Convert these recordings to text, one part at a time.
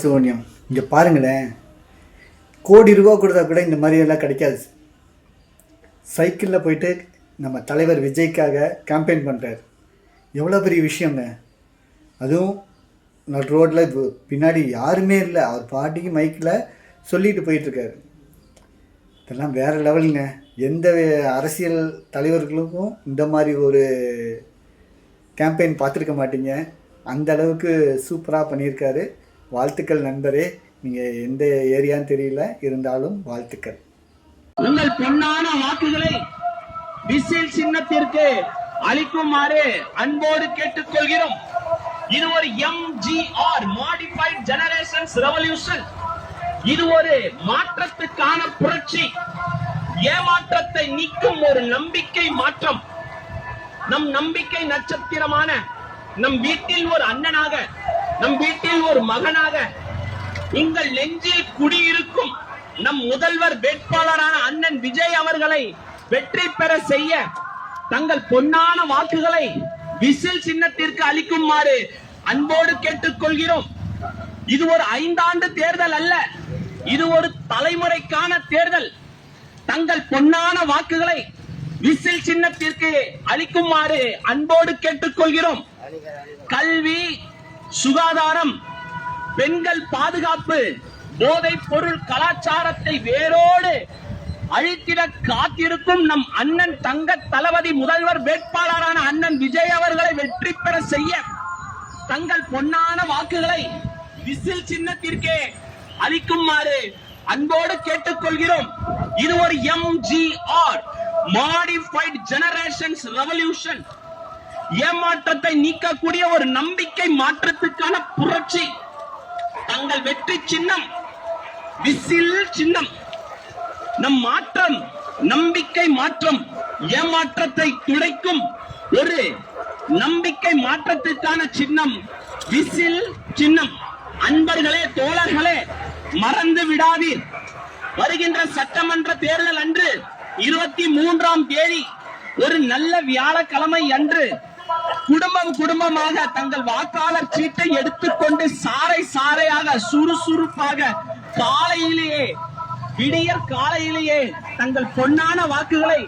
சுகன்யம் இங்கே பாருங்களேன், கோடி ரூபா கொடுத்தா கூட இந்த மாதிரியெல்லாம் கிடைக்காது. சைக்கிளில் போயிட்டு நம்ம தலைவர் விஜய்க்காக கேம்பெயின் பண்ணுறாரு. எவ்வளோ பெரிய விஷயங்க. அதுவும் நட் ரோட்டில் பின்னாடி யாருமே இல்லை, அவர் பாட்டிக்கு மைக்கில் சொல்லிட்டு போயிட்டுருக்காரு. இதெல்லாம் வேறு லெவலுங்க. எந்த அரசியல் தலைவர்களுக்கும் இந்த மாதிரி ஒரு கேம்பெயின் பார்த்துருக்க மாட்டீங்க. அந்த அளவுக்கு சூப்பராக பண்ணியிருக்காரு. வாழ்த்துக்கள் நண்பரே. நீங்கள் எந்த ஏரியான்னு தெரியல, இருந்தாலும் வாழ்த்துக்கள். உங்கள் பொன்னான வாக்குகளை விசில் சின்னத்திற்கு அளிக்குமாறு அன்போடு கேட்டுக்கொள்கிறோம். இது ஒரு MGR மாடிஃபைட் ஜெனரேஷன்ஸ் ரெவல்யூஷன். இது ஒரு மாற்றத்துக்கான புரட்சி. ஏமாற்றத்தை நீக்கும் ஒரு நம்பிக்கை மாற்றம். நம் நம்பிக்கை நட்சத்திரமான நம் வீட்டில் ஒரு அண்ணனாக, நம் வீட்டில் ஒரு மகனாக, உங்கள் நெஞ்சில் குடியிருக்கும் நம் முதல்வர் வேட்பாளரான அண்ணன் விஜய் அவர்களை வெற்றி பெற செய்ய தங்கள் பொன்னான வாக்குகளை விசில் சின்னத்திற்கு அளிக்குமாறு அன்போடு கேட்டுக்கொள்கிறோம். இது ஒரு 5 ஆண்டு தேர்தல் அல்ல, இது ஒரு தலைமுறைக்கான தேர்தல். தங்கள் பொன்னான வாக்குகளை விசில் சின்னத்திற்கு அளிக்குமாறு அன்போடு கேட்டுக்கொள்கிறோம். கல்வி, சுகாதாரம், பெண்கள் பாதுகாப்பு, போதைப் பொருள் கலாச்சாரத்தை வேரோடு அழித்திட காத்திருக்கும் நம் அண்ணன் தங்க தளபதி முதல்வர் வேட்பாளரான அண்ணன் விஜய் அவர்களை வெற்றி பெற செய்ய தங்கள் பொன்னான வாக்குகளை விசில் சின்னத்திற்கே அளிக்குமாறு அன்போடு கேட்டுக்கொள்கிறோம். இது ஒரு MGR மாடிஃபைட் ஜெனரேஷன்ஸ் ரெவல்யூஷன். ஏமாற்றத்தை நீக்கக்கூடிய ஒரு நம்பிக்கை மாற்றத்துக்கான புரட்சி. தங்கள் வெற்றி சின்னம் விசில் சின்னம். நம் மாற்றம் நம்பிக்கை மாற்றம். ஏமாற்றத்தை துடைக்கும் ஒரு நம்பிக்கை மாற்றத்திற்கான சின்னம் விசில் சின்னம். அன்பர்களே, தோழர்களே, மறந்து விடாதீர். வருகின்ற சட்டமன்ற தேர்தல் அன்று 23ஆம் தேதி ஒரு நல்ல வியாழக்கிழமை அன்று குடும்பமாக தங்கள் வாக்காளர் சீட்டை எடுத்துக்கொண்டு சாறை சாறையாக சுறுசுறுப்பாக காலையிலேயே, விடியற் காலையிலேயே தங்கள் பொன்னான வாக்குகளை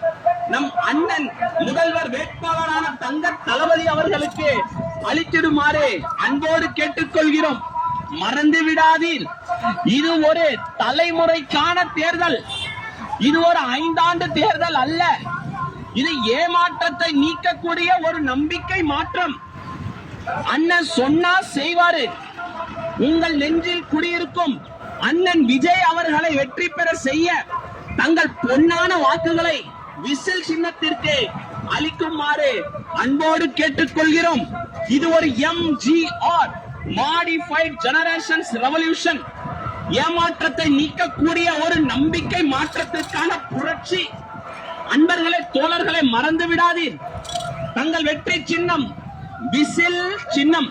நம் அண்ணன் முதல்வர் வேட்பாளரான தங்க தளபதி அவர்களுக்கு அளித்திடுமாறு அன்போடு கேட்டுக்கொள்கிறோம். மறந்து விடாதீர், இது ஒரு தலைமுறைக்கான தேர்தல். இது ஒரு 5 ஆண்டு தேர்தல் அல்ல, இது ஏமாற்றத்தை நீக்கக்கூடிய ஒரு நம்பிக்கை மாற்றம். அண்ணன் சொன்னா செய்வாரு. உங்கள் நெஞ்சில் குடியிருக்கும் அண்ணன் விஜய் அவர்களை வெற்றி பெற செய்ய தங்கள் பொன்னான வாக்குகளை விசில் சின்னத்திற்கு அளிக்குமாறு அன்போடு கேட்டுக்கொள்கிறோம். இது ஒரு MGR மாடிஃபைட் ஜெனரேஷன்ஸ் ரெவல்யூஷன். ஏமாற்றத்தை நீக்கக்கூடிய ஒரு நம்பிக்கை மாற்றத்திற்கான புரட்சி. அன்பர்களே, தோழர்களை, மறந்து விடாதீர். தங்கள் வெற்றி சின்னம் விசில் சின்னம்.